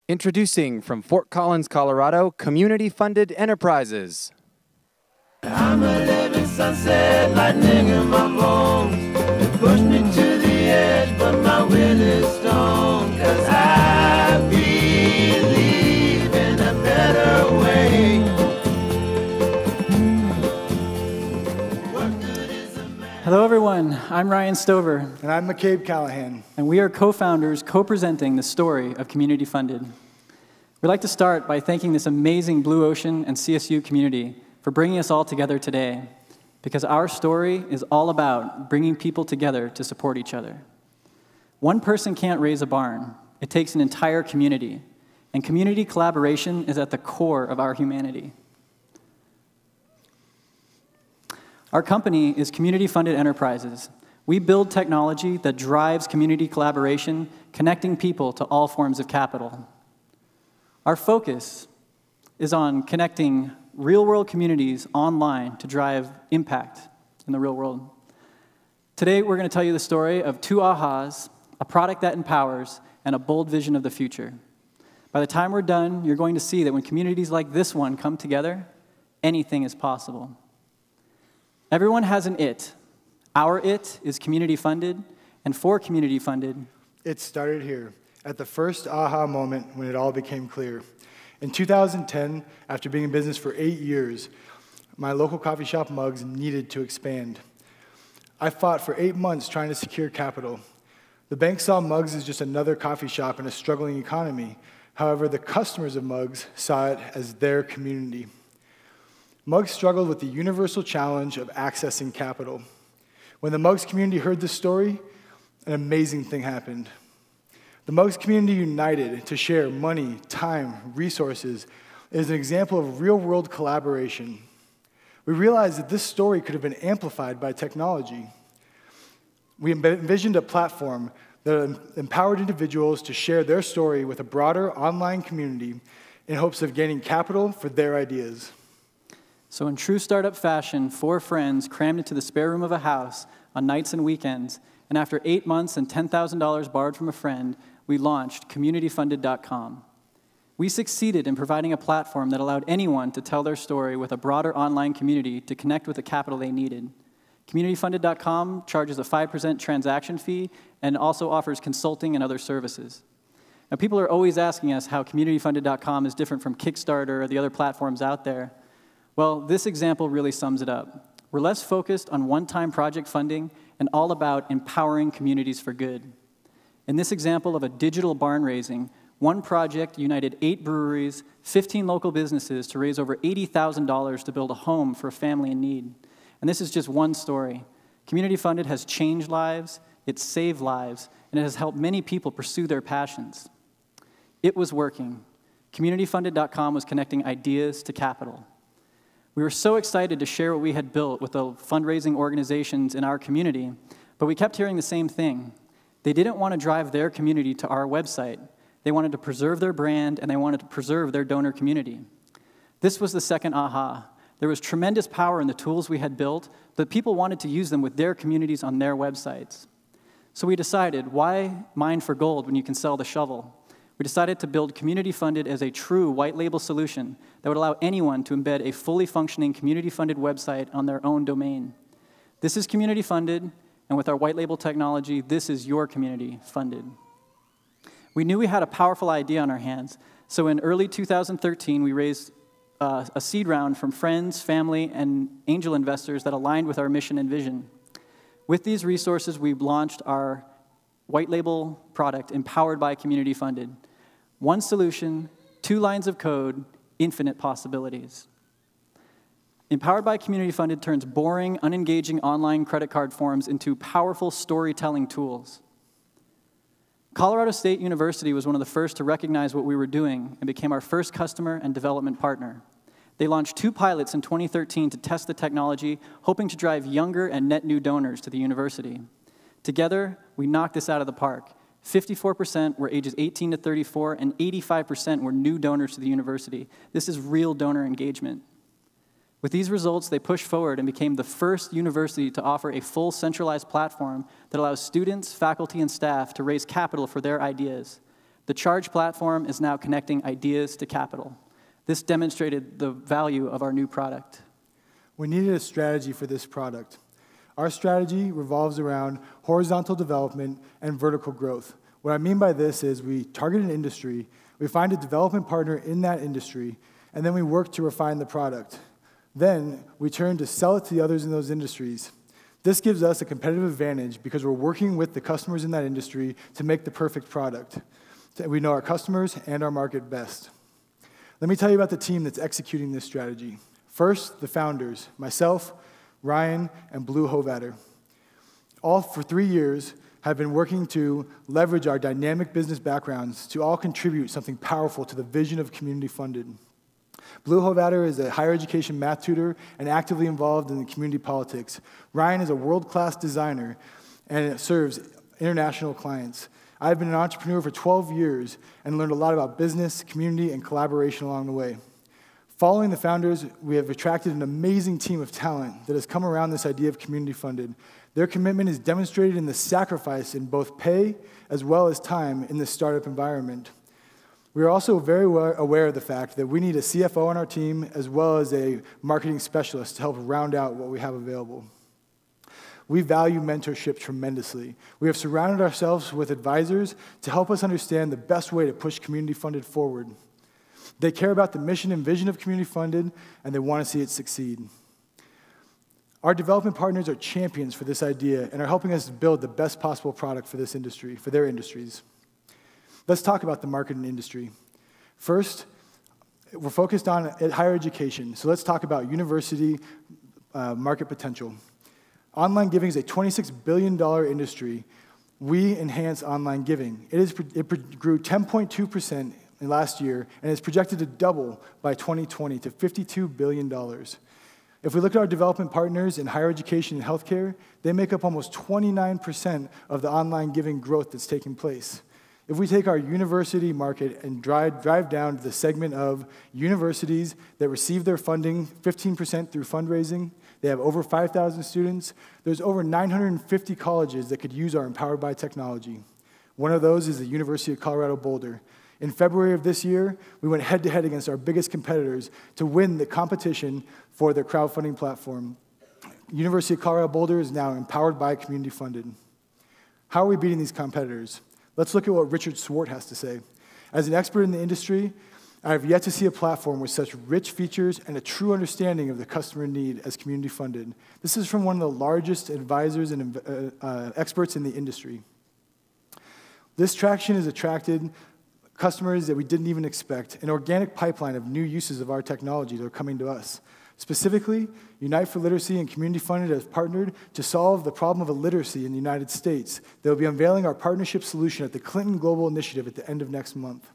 Introducing from Fort Collins, Colorado, community-funded enterprises. I'm a living sunset, lightning in my bones. It pushed me to the edge, but my will is stone. 'Cause I believe in a better way. Hello everyone, I'm Ryan Stover. And I'm McCabe Callahan. And we are co-founders co-presenting the story of Community Funded. We'd like to start by thanking this amazing Blue Ocean and CSU community for bringing us all together today, because our story is all about bringing people together to support each other. One person can't raise a barn. It takes an entire community, and community collaboration is at the core of our humanity. Our company is Community Funded Enterprises. We build technology that drives community collaboration, connecting people to all forms of capital. Our focus is on connecting real-world communities online to drive impact in the real world. Today, we're going to tell you the story of two ahas, a product that empowers, and a bold vision of the future. By the time we're done, you're going to see that when communities like this one come together, anything is possible. Everyone has an it. Our it is community funded, and for community funded, It started here, at the first aha moment when it all became clear. In 2010, after being in business for 8 years, my local coffee shop Mugs needed to expand. I fought for 8 months trying to secure capital. The bank saw Mugs as just another coffee shop in a struggling economy. However, the customers of Mugs saw it as their community. Mugs struggled with the universal challenge of accessing capital. When the Mugs community heard this story, an amazing thing happened. The Mugs community united to share money, time, resources. It is an example of real-world collaboration. We realized that this story could have been amplified by technology. We envisioned a platform that empowered individuals to share their story with a broader online community in hopes of gaining capital for their ideas. So in true startup fashion, 4 friends crammed into the spare room of a house on nights and weekends, and after 8 months and $10,000 borrowed from a friend, we launched CommunityFunded.com. We succeeded in providing a platform that allowed anyone to tell their story with a broader online community to connect with the capital they needed. CommunityFunded.com charges a 5% transaction fee and also offers consulting and other services. Now, people are always asking us how CommunityFunded.com is different from Kickstarter or the other platforms out there. Well, this example really sums it up. We're less focused on one-time project funding and all about empowering communities for good. In this example of a digital barn raising, one project united 8 breweries, 15 local businesses to raise over $80,000 to build a home for a family in need. And this is just one story. Community Funded has changed lives, it's saved lives, and it has helped many people pursue their passions. It was working. CommunityFunded.com was connecting ideas to capital. We were so excited to share what we had built with the fundraising organizations in our community, but we kept hearing the same thing. They didn't want to drive their community to our website. They wanted to preserve their brand, and they wanted to preserve their donor community. This was the second aha. There was tremendous power in the tools we had built, but people wanted to use them with their communities on their websites. So we decided, why mine for gold when you can sell the shovel? We decided to build Community Funded as a true white label solution that would allow anyone to embed a fully functioning community-funded website on their own domain. This is community funded, and with our white label technology, this is your community funded. We knew we had a powerful idea on our hands, so in early 2013, we raised a seed round from friends, family, and angel investors that aligned with our mission and vision. With these resources, we launched our white label product empowered by Community Funded. One solution, 2 lines of code, infinite possibilities. Empowered by Community Funded turns boring, unengaging online credit card forms into powerful storytelling tools. Colorado State University was one of the first to recognize what we were doing and became our first customer and development partner. They launched 2 pilots in 2013 to test the technology, hoping to drive younger and net new donors to the university. Together, we knocked this out of the park. 54% were ages 18 to 34, and 85% were new donors to the university. This is real donor engagement. With these results, they pushed forward and became the first university to offer a full centralized platform that allows students, faculty, and staff to raise capital for their ideas. The Charge platform is now connecting ideas to capital. This demonstrated the value of our new product. We needed a strategy for this product. Our strategy revolves around horizontal development and vertical growth. What I mean by this is we target an industry, we find a development partner in that industry, and then we work to refine the product. Then we turn to sell it to the others in those industries. This gives us a competitive advantage because we're working with the customers in that industry to make the perfect product. We know our customers and our market best. Let me tell you about the team that's executing this strategy. First, the founders, myself, Ryan, and Blue Hovatter. All for 3 years have been working to leverage our dynamic business backgrounds to all contribute something powerful to the vision of Community Funded. Blue Hovatter is a higher education math tutor and actively involved in the community politics. Ryan is a world-class designer and serves international clients. I've been an entrepreneur for 12 years and learned a lot about business, community, and collaboration along the way. Following the founders, we have attracted an amazing team of talent that has come around this idea of community funded. Their commitment is demonstrated in the sacrifice in both pay as well as time in this startup environment. We are also very aware of the fact that we need a CFO on our team as well as a marketing specialist to help round out what we have available. We value mentorship tremendously. We have surrounded ourselves with advisors to help us understand the best way to push Community Funded forward. They care about the mission and vision of Community Funded, and they want to see it succeed. Our development partners are champions for this idea and are helping us build the best possible product for this industry, for their industries. Let's talk about the market and industry. First, we're focused on higher education, so let's talk about university market potential. Online giving is a $26 billion industry. We enhance online giving. It grew 10.2% in last year and is projected to double by 2020 to $52 billion. If we look at our development partners in higher education and healthcare, they make up almost 29% of the online giving growth that's taking place. If we take our university market and drive down to the segment of universities that receive their funding 15% through fundraising, they have over 5,000 students. There's over 950 colleges that could use our Empowered by Technology. One of those is the University of Colorado Boulder. In February of this year, we went head-to-head against our biggest competitors to win the competition for their crowdfunding platform. University of Colorado Boulder is now Empowered by Community Funded. How are we beating these competitors? Let's look at what Richard Swart has to say. As an expert in the industry, I have yet to see a platform with such rich features and a true understanding of the customer need as Community Funded. This is from one of the largest advisors and experts in the industry. This traction has attracted customers that we didn't even expect, an organic pipeline of new uses of our technology that are coming to us. Specifically, Unite for Literacy and Community Funded has partnered to solve the problem of illiteracy in the United States. They will be unveiling our partnership solution at the Clinton Global Initiative at the end of next month.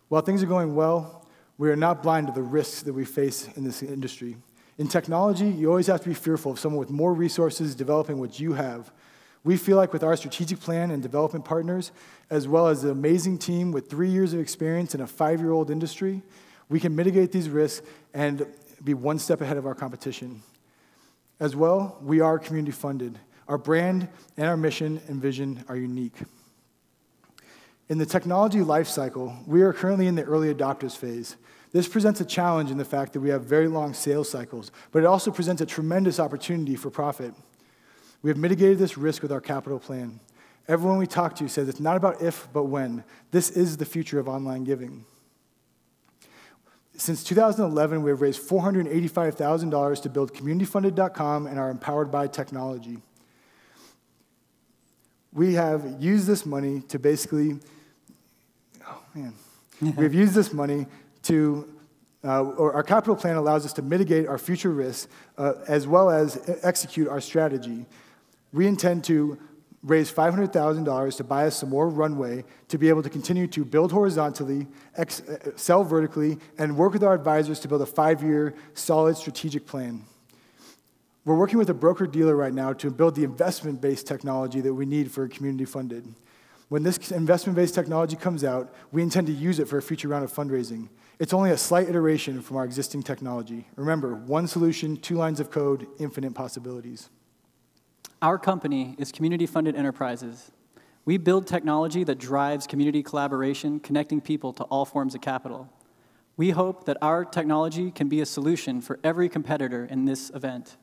While things are going well, we are not blind to the risks that we face in this industry. In technology, you always have to be fearful of someone with more resources developing what you have. We feel like with our strategic plan and development partners, as well as an amazing team with 3 years of experience in a 5-year-old industry, we can mitigate these risks and be one step ahead of our competition. As well, we are community funded. Our brand and our mission and vision are unique. In the technology lifecycle, we are currently in the early adopters phase. This presents a challenge in the fact that we have very long sales cycles, but it also presents a tremendous opportunity for profit. We have mitigated this risk with our capital plan. Everyone we talk to says it's not about if, but when. This is the future of online giving. Since 2011, we have raised $485,000 to build CommunityFunded.com and our Empowered by Technology. We have used this money to basically, we've used this money to, or our capital plan allows us to mitigate our future risks as well as execute our strategy. We intend to raise $500,000 to buy us some more runway to be able to continue to build horizontally, sell vertically, and work with our advisors to build a 5-year solid strategic plan. We're working with a broker-dealer right now to build the investment-based technology that we need for Community Funded. When this investment-based technology comes out, we intend to use it for a future round of fundraising. It's only a slight iteration from our existing technology. Remember, one solution, 2 lines of code, infinite possibilities. Our company is Community Funded Enterprises. We build technology that drives community collaboration, connecting people to all forms of capital. We hope that our technology can be a solution for every competitor in this event.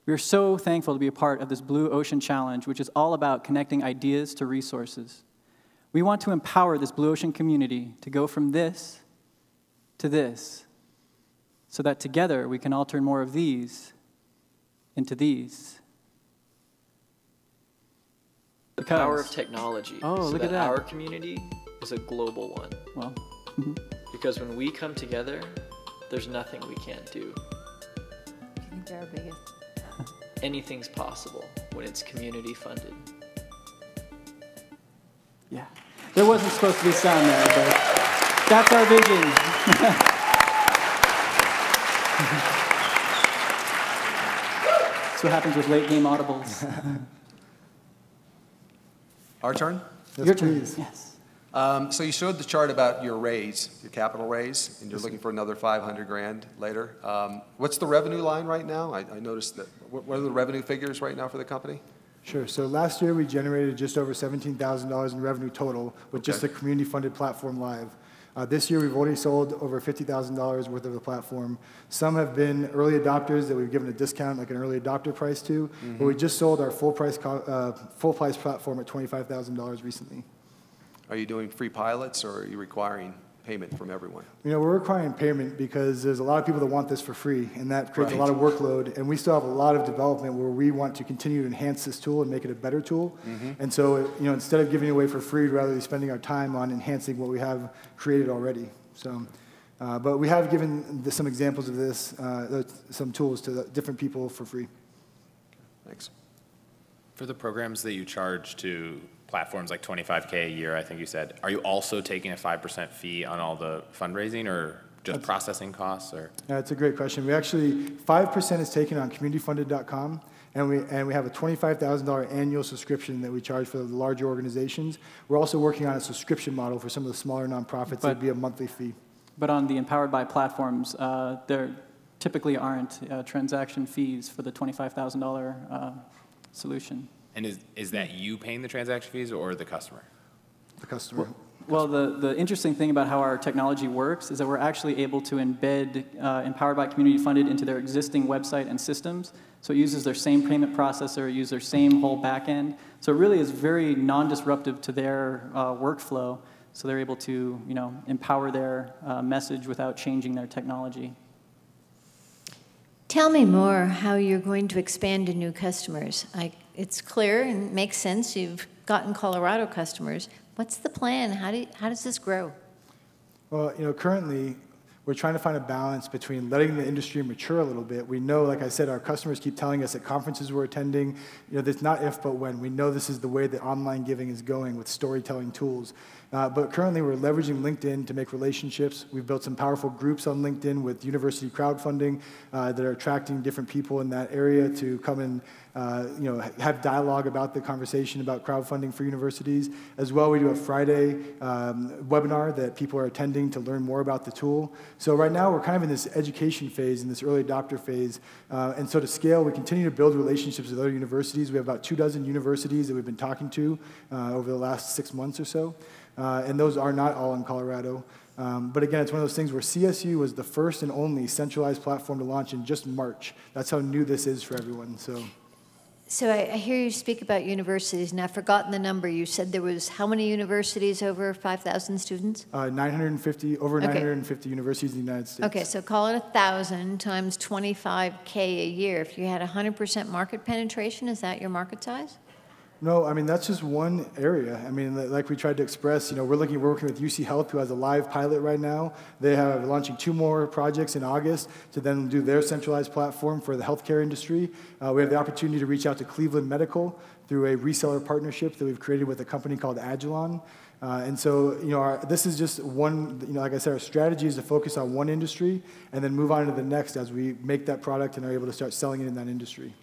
We are so thankful to be a part of this Blue Ocean Challenge, which is all about connecting ideas to resources. We want to empower this Blue Ocean community to go from this to this, so that together we can all turn more of these into these. The power of technology. Oh, so look at that. Our community is a global one. Well, Because when we come together, there's nothing we can't do. I think they're our biggest. Anything's possible when it's community funded. yeah. There wasn't supposed to be sound there, but that's our vision. That's what happens with late game audibles. Our turn? Yes, Your turn. please. Yes. So you showed the chart about your raise, your capital raise, and you're looking for another 500 grand later. What's the revenue line right now? I noticed that. What are the revenue figures right now for the company? Sure. So last year we generated just over $17,000 in revenue total with just the community-funded platform live. This year we've already sold over $50,000 worth of the platform. Some have been early adopters that we've given a discount, like an early adopter price to. But we just sold our full price platform at $25,000 recently. Are you doing free pilots, or are you requiring payment from everyone? You know, we're requiring payment because there's a lot of people that want this for free, and that creates a lot of workload. And we still have a lot of development where we want to continue to enhance this tool and make it a better tool. And so, you know, instead of giving it away for free, we'd rather be spending our time on enhancing what we have created already. So, but we have given some examples of this, some tools to different people for free. Thanks. For the programs that you charge to platforms like $25K a year, I think you said, are you also taking a 5% fee on all the fundraising, or just processing costs? Or? Yeah, it's a great question. We actually, 5% is taken on communityfunded.com, and we have a $25,000 annual subscription that we charge for the larger organizations. We're also working on a subscription model for some of the smaller nonprofits. It'd be a monthly fee. But on the Empowered by platforms, there typically aren't transaction fees for the $25,000 solution. And is that you paying the transaction fees or the customer? The customer. Well, the interesting thing about how our technology works is that we're actually able to embed Empowered by Community Funded into their existing website and systems. So it uses their same payment processor, it uses their same whole back end. So it really is very non-disruptive to their workflow. So they're able to, you know, empower their message without changing their technology. Tell me more how you're going to expand to new customers. It's clear and makes sense. You've gotten Colorado customers. What's the plan? How does this grow? Well, you know, currently we're trying to find a balance between letting the industry mature a little bit. We know, like I said, our customers keep telling us at conferences we're attending, you know, it's not if but when. We know this is the way that online giving is going with storytelling tools. But currently we're leveraging LinkedIn to make relationships. We've built some powerful groups on LinkedIn with university crowdfunding that are attracting different people in that area to come and you know, have dialogue about the conversation about crowdfunding for universities. As well, we do a Friday webinar that people are attending to learn more about the tool. So right now we're kind of in this education phase, in this early adopter phase. And so to scale, we continue to build relationships with other universities. We have about 24 universities that we've been talking to over the last 6 months or so. And those are not all in Colorado. But again, it's one of those things where CSU was the first and only centralized platform to launch in just March. That's how new this is for everyone. So I hear you speak about universities, and I've forgotten the number. You said there was how many universities over 5,000 students? 950, over 950 universities in the United States. Okay, so call it 1,000 times 25K a year. If you had 100% market penetration, is that your market size? No, I mean, that's just one area. I mean, like we tried to express, you know, we're working with UC Health, who has a live pilot right now. They have launching 2 more projects in August to then do their centralized platform for the healthcare industry. We have the opportunity to reach out to Cleveland Medical through a reseller partnership that we've created with a company called Agilon. And so, you know, this is just one, you know, like I said, our strategy is to focus on one industry and then move on to the next as we make that product and are able to start selling it in that industry.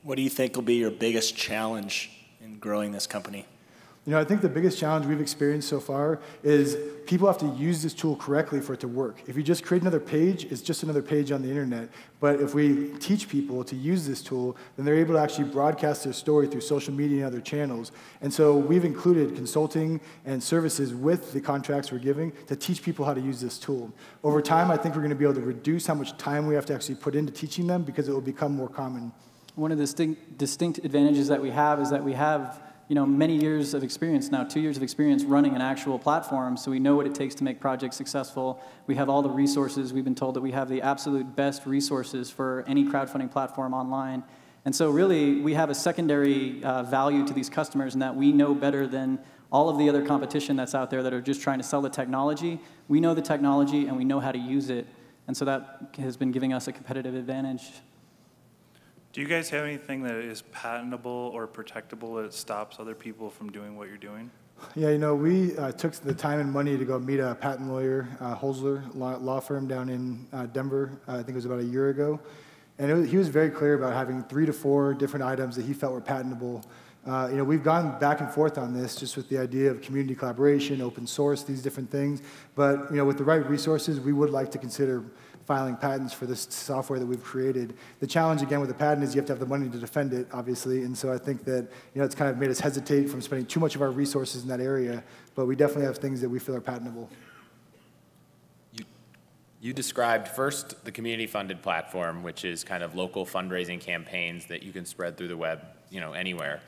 What do you think will be your biggest challenge in growing this company? You know, I think the biggest challenge we've experienced so far is people have to use this tool correctly for it to work. If you just create another page, it's just another page on the internet. But if we teach people to use this tool, then they're able to actually broadcast their story through social media and other channels. And so we've included consulting and services with the contracts we're giving to teach people how to use this tool. Over time, I think we're going to be able to reduce how much time we have to actually put into teaching them because it will become more common. One of the distinct advantages that we have is that we have many years of experience now, 2 years of experience running an actual platform, so we know what it takes to make projects successful. We have all the resources. We've been told that we have the absolute best resources for any crowdfunding platform online. And so really, we have a secondary value to these customers in that we know better than all of the other competition that's out there that are just trying to sell the technology. We know the technology, and we know how to use it. And so that has been giving us a competitive advantage. Do you guys have anything that is patentable or protectable that stops other people from doing what you're doing? Yeah, you know, we took the time and money to go meet a patent lawyer, Holzler law firm down in Denver, I think it was about a year ago. And he was very clear about having 3 to 4 different items that he felt were patentable. You know, we've gone back and forth on this just with the idea of community collaboration, open source, these different things. But, you know, with the right resources, we would like to consider filing patents for this software that we've created. The challenge, again, with the patent is you have to have the money to defend it, obviously, and so I think that, you know, it's kind of made us hesitate from spending too much of our resources in that area, but we definitely have things that we feel are patentable. You described first the community-funded platform, which is kind of local fundraising campaigns that you can spread through the web, anywhere.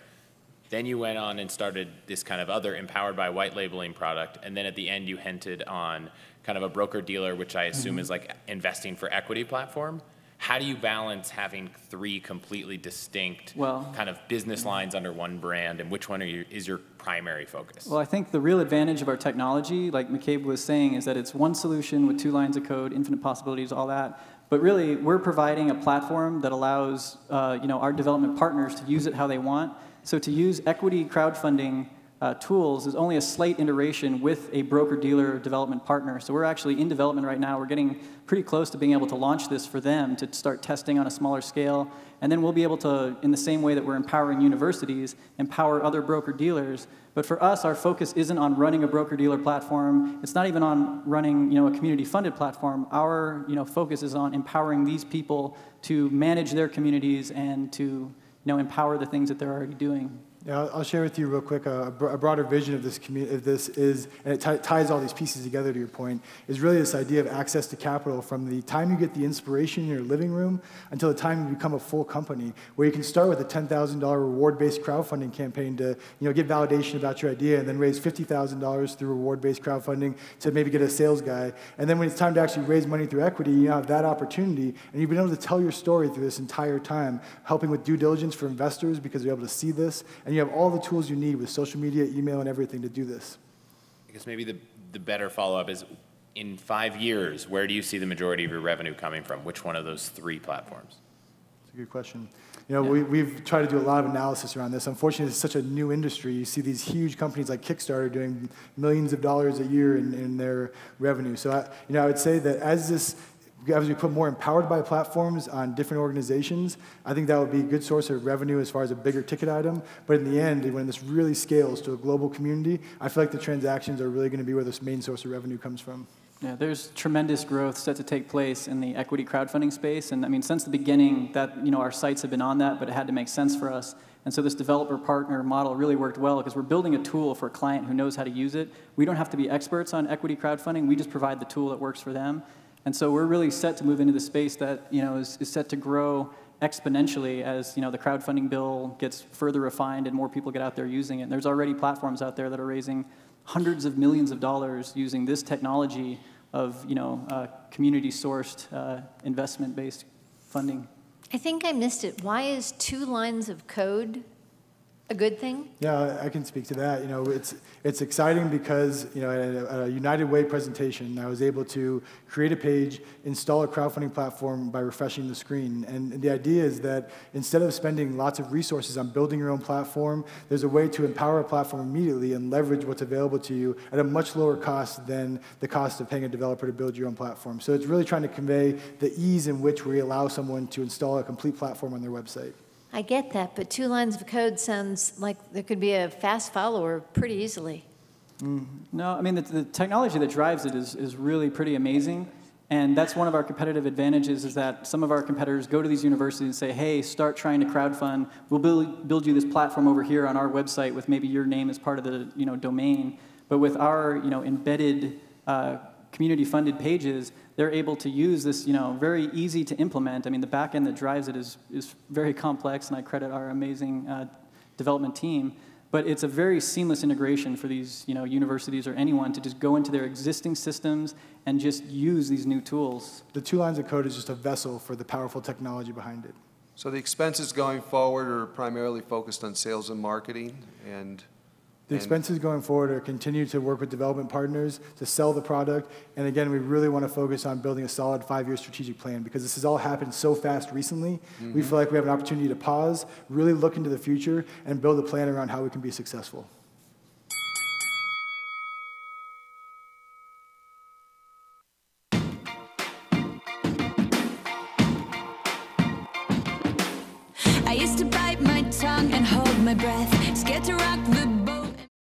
Then you went on and started this kind of other empowered by white labeling product, and then at the end you hinted on kind of a broker-dealer, which I assume is like investing for equity platform. How do you balance having 3 completely distinct kind of business lines under one brand, and which one is your primary focus? Well, I think the real advantage of our technology, like McCabe was saying, is that it's one solution with 2 lines of code, infinite possibilities, all that. But really, we're providing a platform that allows our development partners to use it how they want. So to use equity crowdfunding tools is only a slight iteration with a broker-dealer development partner. So we're actually in development right now. We're getting pretty close to being able to launch this for them to start testing on a smaller scale. And then we'll be able to, in the same way that we're empowering universities, empower other broker-dealers. But for us, our focus isn't on running a broker-dealer platform. It's not even on running a community-funded platform. Our focus is on empowering these people to manage their communities and to empower the things that they're already doing. Yeah, I'll share with you real quick a broader vision of this is, and it ties all these pieces together to your point, is really this idea of access to capital from the time you get the inspiration in your living room until the time you become a full company, where you can start with a $10,000 reward-based crowdfunding campaign to get validation about your idea, and then raise $50,000 through reward-based crowdfunding to maybe get a sales guy. And then when it's time to actually raise money through equity, you have that opportunity, and you've been able to tell your story through this entire time, helping with due diligence for investors because you're able to see this, and you have all the tools you need with social media, email, and everything to do this. I guess maybe the better follow-up is, in 5 years, where do you see the majority of your revenue coming from? Which one of those 3 platforms? That's a good question. We've tried to do a lot of analysis around this. Unfortunately, it's such a new industry. You see these huge companies like Kickstarter doing millions of dollars a year in their revenue. So I would say that as we put more empowered by platforms on different organizations, I think that would be a good source of revenue as far as a bigger ticket item. But in the end, when this really scales to a global community, I feel like the transactions are really going to be where this main source of revenue comes from. Yeah, there's tremendous growth set to take place in the equity crowdfunding space. And I mean, since the beginning, that our sites have been on that, but it had to make sense for us. And so this developer partner model really worked well because we're building a tool for a client who knows how to use it. We don't have to be experts on equity crowdfunding. We just provide the tool that works for them. And so we're really set to move into the space that is set to grow exponentially as the crowdfunding bill gets further refined and more people get out there using it. And there's already platforms out there that are raising hundreds of millions of dollars using this technology of community-sourced investment-based funding. I think I missed it. Why is 2 lines of code a good thing? Yeah, I can speak to that. It's exciting because at a United Way presentation, I was able to create a page, install a crowdfunding platform by refreshing the screen. And the idea is that instead of spending lots of resources on building your own platform, there's a way to empower a platform immediately and leverage what's available to you at a much lower cost than the cost of paying a developer to build your own platform. So it's really trying to convey the ease in which we allow someone to install a complete platform on their website. I get that, but 2 lines of code sounds like there could be a fast follower pretty easily. No, I mean, the technology that drives it is really pretty amazing. And that's one of our competitive advantages, is that some of our competitors go to these universities and say, hey, start trying to crowdfund. We'll build you this platform over here on our website with maybe your name as part of the domain. But with our embedded community-funded pages, they're able to use this very easy to implement. I mean, the back end that drives it is very complex, and I credit our amazing development team. But it's a very seamless integration for these universities or anyone to just go into their existing systems and just use these new tools. The 2 lines of code is just a vessel for the powerful technology behind it. So the expenses going forward are primarily focused on sales and marketing, and the expenses going forward are continue to work with development partners to sell the product. And again, we really want to focus on building a solid 5-year strategic plan, because this has all happened so fast recently. We feel like we have an opportunity to pause, really look into the future, and build a plan around how we can be successful. I used to bite my tongue and hold my breath, scared to rock